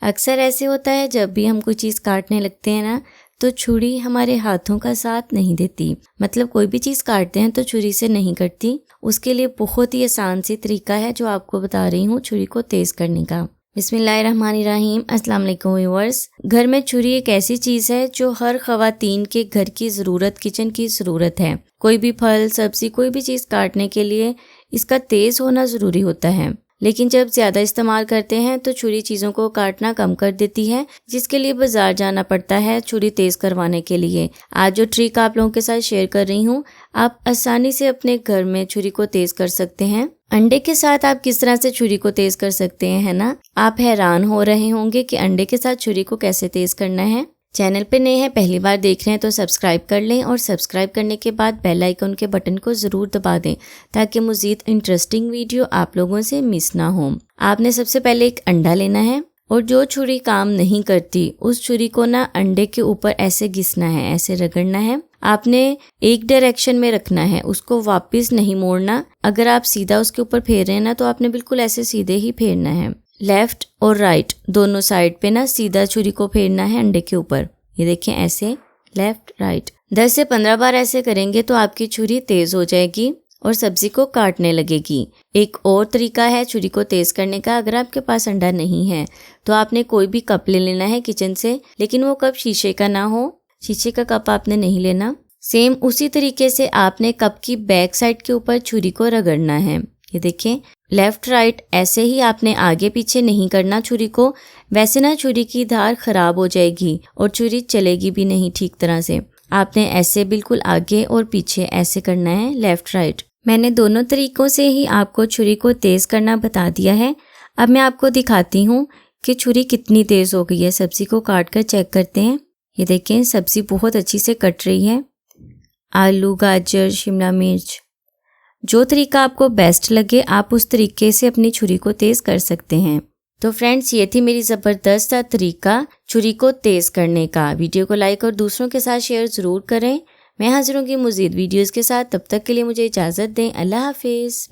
अक्सर ऐसे होता है जब भी हम कोई चीज़ काटने लगते हैं ना, तो छुरी हमारे हाथों का साथ नहीं देती। मतलब कोई भी चीज़ काटते हैं तो छुरी से नहीं कटती। उसके लिए बहुत ही आसान सी तरीका है जो आपको बता रही हूँ छुरी को तेज़ करने का। बिस्मिल्लाहिर्रहमानिर्रहीम। अस्सलाम वालेकुम व्यूअर्स। घर में छुरी एक ऐसी चीज़ है जो हर ख़वातीन के घर की ज़रूरत, किचन की ज़रूरत है। कोई भी फल, सब्ज़ी, कोई भी चीज़ काटने के लिए इसका तेज़ होना ज़रूरी होता है। लेकिन जब ज़्यादा इस्तेमाल करते हैं तो छुरी चीज़ों को काटना कम कर देती है, जिसके लिए बाज़ार जाना पड़ता है छुरी तेज़ करवाने के लिए। आज जो ट्रिक आप लोगों के साथ शेयर कर रही हूँ, आप आसानी से अपने घर में छुरी को तेज़ कर सकते हैं। अंडे के साथ आप किस तरह से छुरी को तेज़ कर सकते हैं, है ना? आप हैरान हो रहे होंगे कि अंडे के साथ छुरी को कैसे तेज़ करना है। चैनल पे नए हैं, पहली बार देख रहे हैं तो सब्सक्राइब कर लें और सब्सक्राइब करने के बाद बेल आइकन के बटन को ज़रूर दबा दें ताकि मज़ीद इंटरेस्टिंग वीडियो आप लोगों से मिस ना हो। आपने सबसे पहले एक अंडा लेना है और जो छुरी काम नहीं करती उस छुरी को ना अंडे के ऊपर ऐसे घिसना है, ऐसे रगड़ना है। आपने एक डायरेक्शन में रखना है, उसको वापस नहीं मोड़ना। अगर आप सीधा उसके ऊपर फेर रहे हैं ना तो आपने बिल्कुल ऐसे सीधे ही फेरना है। लेफ्ट और राइट दोनों साइड पे ना सीधा छुरी को फेरना है अंडे के ऊपर। ये देखें, ऐसे लेफ्ट राइट 10 से 15 बार ऐसे करेंगे तो आपकी छुरी तेज हो जाएगी और सब्जी को काटने लगेगी। एक और तरीका है छुरी को तेज करने का। अगर आपके पास अंडा नहीं है तो आपने कोई भी कप ले लेना है किचन से, लेकिन वो कप शीशे का ना हो। शीशे का कप आपने नहीं लेना। सेम उसी तरीके से आपने कप की बैक साइड के ऊपर छुरी को रगड़ना है। ये देखें, लेफ्ट राइट ऐसे ही आपने आगे पीछे नहीं करना छुरी को, वैसे ना छुरी की धार खराब हो जाएगी और छुरी चलेगी भी नहीं ठीक तरह से। आपने ऐसे बिल्कुल आगे और पीछे ऐसे करना है, लेफ्ट राइट। मैंने दोनों तरीकों से ही आपको छुरी को तेज करना बता दिया है। अब मैं आपको दिखाती हूँ कि छुरी कितनी तेज हो गई है। सब्जी को काट कर चेक करते हैं। ये देखें, सब्जी बहुत अच्छी से कट रही है। आलू, गाजर, शिमला मिर्च, जो तरीका आपको बेस्ट लगे आप उस तरीके से अपनी छुरी को तेज़ कर सकते हैं। तो फ्रेंड्स, ये थी मेरी ज़बरदस्त तरीका छुरी को तेज़ करने का। वीडियो को लाइक और दूसरों के साथ शेयर ज़रूर करें। मैं हाजिर होंगी मज़ीद वीडियोज़ के साथ। तब तक के लिए मुझे इजाज़त दें। अल्लाह हाफिज़।